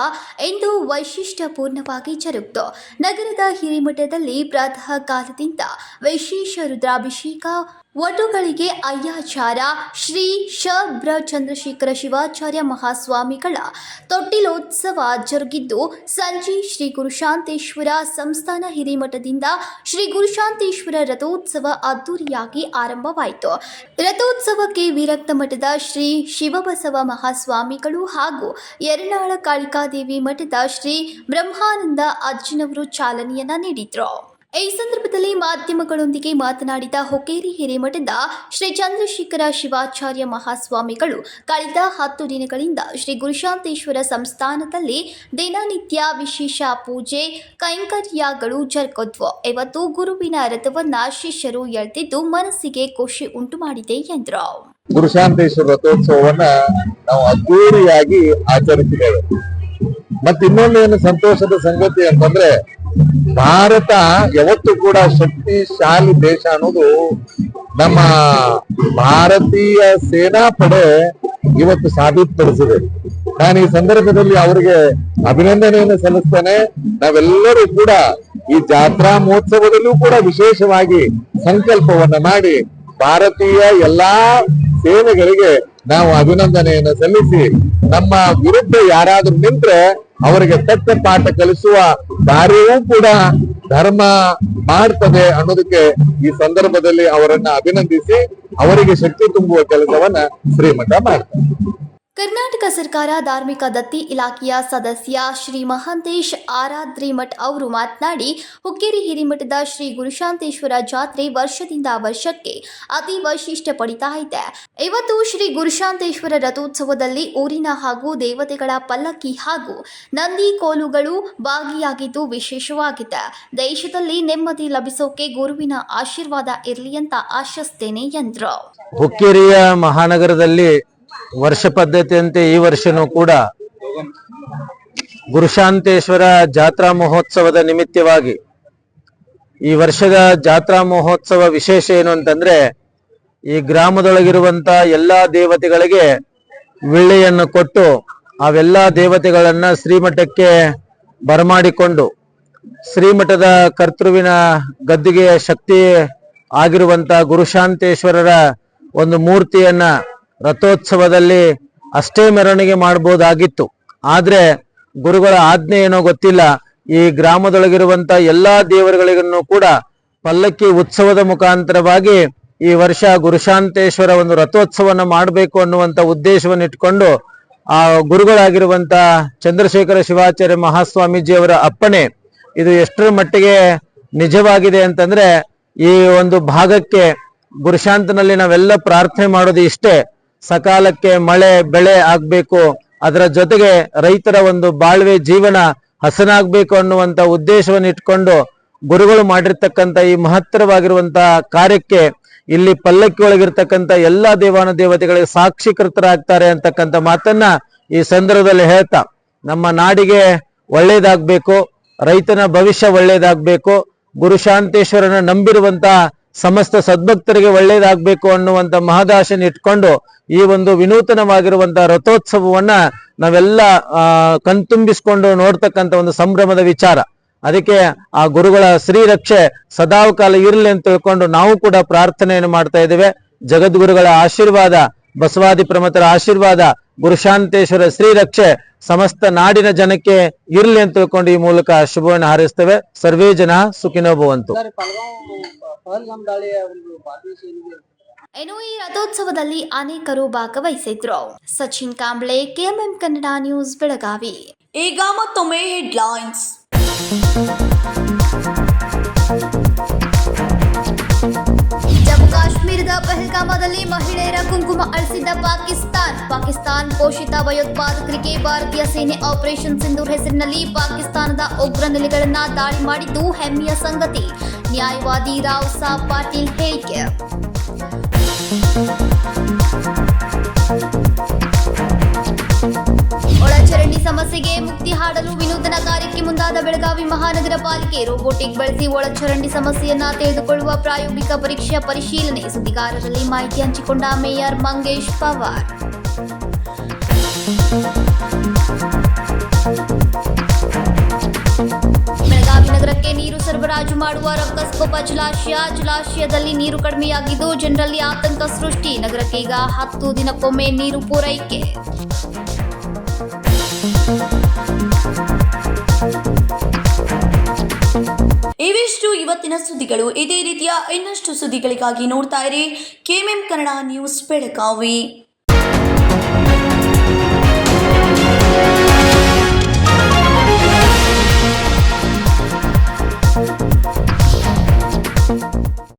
ಇಂದು ವೈಶಿಷ್ಟ್ಯಪೂರ್ಣವಾಗಿ ಜರುಗಿತು. ನಗರದ ಹಿರೇಮಠದಲ್ಲಿ ಪ್ರಾತಃ ಕಾಲದಿಂದ ವಿಶೇಷ ರುದ್ರಾಭಿಷೇಕ, ವಟುಗಳಿಗೆ ಅಯ್ಯಾಚಾರ, ಶ್ರೀ ಬ್ರ ಚಂದ್ರಶೇಖರ ಶಿವಾಚಾರ್ಯ ಮಹಾಸ್ವಾಮಿಗಳ ತೊಟ್ಟಿಲೋತ್ಸವ ಜರುಗಿದ್ದು, ಸಂಜೆ ಶ್ರೀ ಗುರುಶಾಂತೇಶ್ವರ ಸಂಸ್ಥಾನ ಹಿರೇಮಠದಿಂದ ಶ್ರೀ ಗುರುಶಾಂತೇಶ್ವರ ರಥೋತ್ಸವ ಅದ್ದೂರಿಯಾಗಿ ಆರಂಭವಾಯಿತು. ರಥೋತ್ಸವಕ್ಕೆ ವಿರಕ್ತ ಮಠದ ಶ್ರೀ ಶಿವಬಸವ ಮಹಾಸ್ವಾಮಿಗಳು ಹಾಗೂ ಯರನಾಳ ಕಾಳಿಕಾದೇವಿ ಮಠದ ಶ್ರೀ ಬ್ರಹ್ಮಾನಂದ ಅಜ್ಜನವರು ಚಾಲನೆಯನ್ನ ನೀಡಿದ್ರು. ಈ ಸಂದರ್ಭದಲ್ಲಿ ಮಾಧ್ಯಮಗಳೊಂದಿಗೆ ಮಾತನಾಡಿದ ಹುಕ್ಕೇರಿ ಹಿರೇಮಠದ ಶ್ರೀ ಚಂದ್ರಶೇಖರ ಶಿವಾಚಾರ್ಯ ಮಹಾಸ್ವಾಮಿಗಳು, ಕಳೆದ 10 ದಿನಗಳಿಂದ ಶ್ರೀ ಗುರುಶಾಂತೇಶ್ವರ ಸಂಸ್ಥಾನದಲ್ಲಿ ದಿನನಿತ್ಯ ವಿಶೇಷ ಪೂಜೆ ಕೈಂಕರ್ಯಗಳು ಜರುಗಿದ್ವು. ಇವತ್ತು ಗುರುವಿನ ರಥವನ್ನ ಶಿಷ್ಯರು ಎಳೆದಿದ್ದು ಮನಸ್ಸಿಗೆ ಖುಷಿ ಉಂಟು ಮಾಡಿದೆ ಎಂದರು. ಗುರುಶಾಂತೇಶ್ವರ ರಥೋತ್ಸವವನ್ನ ನಾವು ಅದ್ದೂರಿಯಾಗಿ ಆಚರಿಸಿದ್ದೇವೆ. ಮತ್ತೆ ಇನ್ನೊಂದೇನು ಸಂತೋಷದ ಸಂಗತಿ ಅಂತಂದ್ರೆ, ಭಾರತ ಯಾವತ್ತೂ ಕೂಡ ಶಕ್ತಿಶಾಲಿ ದೇಶ ಅನ್ನೋದು ನಮ್ಮ ಭಾರತೀಯ ಸೇನಾಪಡೆ ಇವತ್ತು ಸಾಬೀತುಪಡಿಸಿದೆ. ನಾನು ಈ ಸಂದರ್ಭದಲ್ಲಿ ಅವರಿಗೆ ಅಭಿನಂದನೆಯನ್ನು ಸಲ್ಲಿಸ್ತೇನೆ. ನಾವೆಲ್ಲರೂ ಕೂಡ ಈ ಜಾತ್ರಾ ಮಹೋತ್ಸವದಲ್ಲೂ ಕೂಡ ವಿಶೇಷವಾಗಿ ಸಂಕಲ್ಪವನ್ನ ಮಾಡಿ ಭಾರತೀಯ ಎಲ್ಲಾ ಸೇನೆಗಳಿಗೆ ನಾವು ಅಭಿನಂದನೆಯನ್ನು ಸಲ್ಲಿಸಿ, ನಮ್ಮ ವಿರುದ್ಧ ಯಾರಾದ್ರೂ ನಿಂತ್ರೆ ಅವರಿಗೆ ತಕ್ಕ ಪಾಠ ಕಲಿಸುವ ಕಾರ್ಯವೂ ಕೂಡ ಧರ್ಮ ಮಾಡ್ತದೆ ಅನ್ನೋದಕ್ಕೆ ಈ ಸಂದರ್ಭದಲ್ಲಿ ಅವರನ್ನ ಅಭಿನಂದಿಸಿ ಅವರಿಗೆ ಶಕ್ತಿ ತುಂಬುವ ಕೆಲಸವನ್ನ ಶ್ರೀಮಠ ಮಾಡ್ತಾರೆ. ಕರ್ನಾಟಕ ಸರ್ಕಾರ ಧಾರ್ಮಿಕ ದತ್ತಿ ಇಲಾಖೆಯ ಸದಸ್ಯ ಶ್ರೀ ಮಹಾಂತೇಶ್ ಆರಾದ್ರಿಮಠ್ ಅವರು ಮಾತನಾಡಿ, ಹುಕ್ಕೇರಿ ಹಿರಿಮಠದ ಶ್ರೀ ಗುರುಶಾಂತೇಶ್ವರ ಜಾತ್ರೆ ವರ್ಷದಿಂದ ವರ್ಷಕ್ಕೆ ಅತಿ ವೈಶಿಷ್ಟ್ಯ ಪಡಿತಾ ಇದೆ. ಇವತ್ತು ಶ್ರೀ ಗುರುಶಾಂತೇಶ್ವರ ರಥೋತ್ಸವದಲ್ಲಿ ಊರಿನ ಹಾಗೂ ದೇವತೆಗಳ ಪಲ್ಲಕ್ಕಿ ಹಾಗೂ ನಂದಿ ಕೋಲುಗಳು ಭಾಗಿಯಾಗಿದ್ದು ವಿಶೇಷವಾಗಿದೆ. ದೇಶದಲ್ಲಿ ನೆಮ್ಮದಿ ಲಭಿಸೋಕೆ ಗುರುವಿನ ಆಶೀರ್ವಾದ ಇರಲಿ ಅಂತ ಆಶಿಸ್ತೇನೆ ಎಂದರು. ಹುಕ್ಕೇರಿಯ ಮಹಾನಗರದಲ್ಲಿ ವರ್ಷ ಪದ್ಧತಿಯಂತೆ ಈ ವರ್ಷನೂ ಕೂಡ ಗುರುಶಾಂತೇಶ್ವರ ಜಾತ್ರಾ ಮಹೋತ್ಸವದ ನಿಮಿತ್ತವಾಗಿ ಈ ವರ್ಷದ ಜಾತ್ರಾ ಮಹೋತ್ಸವ ವಿಶೇಷ ಏನು ಅಂತಂದ್ರೆ, ಈ ಗ್ರಾಮದೊಳಗಿರುವಂತ ಎಲ್ಲಾ ದೇವತೆಗಳಿಗೆ ವಿಳ್ಳೆಯನ್ನು ಕೊಟ್ಟು ಅವೆಲ್ಲಾ ದೇವತೆಗಳನ್ನ ಶ್ರೀಮಠಕ್ಕೆ ಬರಮಾಡಿಕೊಂಡು ಶ್ರೀಮಠದ ಕರ್ತೃವಿನ ಗದ್ದುಗೆಯ ಶಕ್ತಿ ಆಗಿರುವಂತ ಗುರುಶಾಂತೇಶ್ವರರ ಒಂದು ಮೂರ್ತಿಯನ್ನ ರಥೋತ್ಸವದಲ್ಲಿ ಅಷ್ಟೇ ಮೆರವಣಿಗೆ ಮಾಡಬಹುದಾಗಿತ್ತು. ಆದ್ರೆ ಗುರುಗಳ ಆಜ್ಞೆ ಏನೋ ಗೊತ್ತಿಲ್ಲ, ಈ ಗ್ರಾಮದೊಳಗಿರುವಂತ ಎಲ್ಲಾ ದೇವರುಗಳಿಗೂ ಕೂಡ ಪಲ್ಲಕ್ಕಿ ಉತ್ಸವದ ಮುಖಾಂತರವಾಗಿ ಈ ವರ್ಷ ಗುರುಶಾಂತೇಶ್ವರ ಒಂದು ರಥೋತ್ಸವನ ಮಾಡಬೇಕು ಅನ್ನುವಂತ ಉದ್ದೇಶವನ್ನು ಇಟ್ಕೊಂಡು ಆ ಗುರುಗಳಾಗಿರುವಂತ ಚಂದ್ರಶೇಖರ ಶಿವಾಚಾರ್ಯ ಮಹಾಸ್ವಾಮೀಜಿಯವರ ಅಪ್ಪಣೆ ಇದು ಎಷ್ಟರ ಮಟ್ಟಿಗೆ ನಿಜವಾಗಿದೆ ಅಂತಂದ್ರೆ, ಈ ಒಂದು ಭಾಗಕ್ಕೆ ಗುರುಶಾಂತನಲ್ಲಿ ನಾವೆಲ್ಲ ಪ್ರಾರ್ಥನೆ ಮಾಡೋದು ಇಷ್ಟೇ, ಸಕಾಲಕ್ಕೆ ಮಳೆ ಬೆಳೆ ಆಗ್ಬೇಕು, ಅದರ ಜೊತೆಗೆ ರೈತರ ಒಂದು ಬಾಳ್ವೆ ಜೀವನ ಹಸನಾಗ್ಬೇಕು ಅನ್ನುವಂತ ಉದ್ದೇಶವನ್ನು ಇಟ್ಕೊಂಡು ಗುರುಗಳು ಮಾಡಿರ್ತಕ್ಕಂಥ ಈ ಮಹತ್ತರವಾಗಿರುವಂತ ಕಾರ್ಯಕ್ಕೆ ಇಲ್ಲಿ ಪಲ್ಲಕ್ಕಿ ಒಳಗಿರ್ತಕ್ಕಂಥ ಎಲ್ಲಾ ದೇವಾನು ದೇವತೆಗಳಿಗೆ ಸಾಕ್ಷೀಕೃತರಾಗ್ತಾರೆ ಅಂತಕ್ಕಂಥ ಮಾತನ್ನ ಈ ಸಂದರ್ಭದಲ್ಲಿ ಹೇಳ್ತಾ, ನಮ್ಮ ನಾಡಿಗೆ ಒಳ್ಳೇದಾಗ್ಬೇಕು, ರೈತನ ಭವಿಷ್ಯ ಒಳ್ಳೇದಾಗ್ಬೇಕು, ಗುರುಶಾಂತೇಶ್ವರನ ನಂಬಿರುವಂತ ಸಮಸ್ತ ಸದ್ಭಕ್ತರಿಗೆ ಒಳ್ಳೇದಾಗ್ಬೇಕು ಅನ್ನುವಂತ ಮಹದಾಶೆನ ಇಟ್ಕೊಂಡು ಈ ಒಂದು ವಿನೂತನವಾಗಿರುವಂತಹ ರಥೋತ್ಸವವನ್ನ ನಾವೆಲ್ಲ ಕಣ್ತುಂಬಿಸ್ಕೊಂಡು ನೋಡ್ತಕ್ಕಂಥ ಒಂದು ಸಂಭ್ರಮದ ವಿಚಾರ. ಅದಕ್ಕೆ ಆ ಗುರುಗಳ ಶ್ರೀರಕ್ಷೆ ಸದಾಕಾಲ ಇರಲಿ ಅಂತ ತಿಳ್ಕೊಂಡು ನಾವು ಕೂಡ ಪ್ರಾರ್ಥನೆಯನ್ನು ಮಾಡ್ತಾ ಇದ್ದೇವೆ. ಜಗದ್ಗುರುಗಳ ಆಶೀರ್ವಾದ, ಬಸವಾದಿ ಪ್ರಮತರ ಆಶೀರ್ವಾದ, ಗುರುಶಾಂತೇಶ್ವರ ಶ್ರೀರಕ್ಷೆ ಸಮಸ್ತ ನಾಡಿನ ಜನಕ್ಕೆ ಇರಲಿ ಅಂತ ತಿಳ್ಕೊಂಡು ಈ ಮೂಲಕ ಶುಭವನ್ನು ಹಾರೈಸ್ತೇವೆ. ಸರ್ವೇ ಜನ ಸುಖಿನೋ ಭವಂತು. ಇನ್ನು ಈ ರಥೋತ್ಸವದಲ್ಲಿ ಅನೇಕರು ಭಾಗವಹಿಸಿದ್ರು. Sachin Kamble, KMM Kannada news, Belagavi. ಈಗ ಮತ್ತೊಮ್ಮೆ ಹೆಡ್ಲೈನ್ಸ್. ಜಮ್ಮು ಕಾಶ್ಮೀರದ ಪಹಲ್ಗಾಮದಲ್ಲಿ ಮಹಿಳೆಯರ ಕುಂಕುಮ ಅಳಿಸಿದ ಪಾಕಿಸ್ತಾನ್ ಪೋಷಿತ ಭಯೋತ್ಪಾದಕರಿಗೆ ಭಾರತೀಯ ಸೇನೆ ಆಪರೇಷನ್ ಸಿಂಧೂರ್ ಹೆಸರಿನಲ್ಲಿ ಪಾಕಿಸ್ತಾನದ ಉಗ್ರ ನೆಲೆಗಳನ್ನ ದಾಳಿ ಮಾಡಿದ್ದು ಹೆಮ್ಮೆಯ ಸಂಗತಿ. ನ್ಯಾಯವಾದಿ ರಾವ್ ಸಾಬ್ ಪಾಟೀಲ್ ಹೇಳಿಕೆ. ಒಳಚರಂಡಿ ಸಮಸ್ಯೆಗೆ ಮುಕ್ತಿ ಹಾಡಲು ವಿನೂತನ ಕಾರ್ಯಕ್ಕೆ ಮುಂದಾದ ಬೆಳಗಾವಿ ಮಹಾನಗರ ಪಾಲಿಕೆ. ರೋಬೋಟಿಕ್ ಬಳಸಿ ಒಳಚರಂಡಿ ಸಮಸ್ಯೆಯನ್ನ ತಿಳಿದುಕೊಳ್ಳುವ ಪ್ರಾಯೋಗಿಕ ಪರೀಕ್ಷೆಯ ಪರಿಶೀಲನೆ. ಸುದ್ದಿಗಾರರಲ್ಲಿ ಮಾಹಿತಿ ಹಂಚಿಕೊಂಡ ಮೇಯರ್ ಮಂಗೇಶ್ ಪವಾರ್. ಬೆಳಗಾವಿ ನಗರಕ್ಕೆ ನೀರು ಸರಬರಾಜು ಮಾಡುವ ರಕ್ಕಸಕೊಪ್ಪ ಜಲಾಶಯದಲ್ಲಿ ನೀರು ಕಡಿಮೆಯಾಗಿದ್ದು ಜನರಲ್ಲಿ ಆತಂಕ ಸೃಷ್ಟಿ. ನಗರಕ್ಕೆ ಈಗ 10 ದಿನಕ್ಕೊಮ್ಮೆ ನೀರು ಪೂರೈಕೆ. ಇವಿಷ್ಟು ಇವತ್ತಿನ ಸುದ್ದಿಗಳು. ಇದೇ ರೀತಿಯ ಇನ್ನಷ್ಟು ಸುದ್ದಿಗಳಿಗಾಗಿ ನೋಡ್ತಾ ಇರಿ ಕೆಎಂಎಂ ಕನ್ನಡ ನ್ಯೂಸ್ ಬೆಳಗಾವಿ.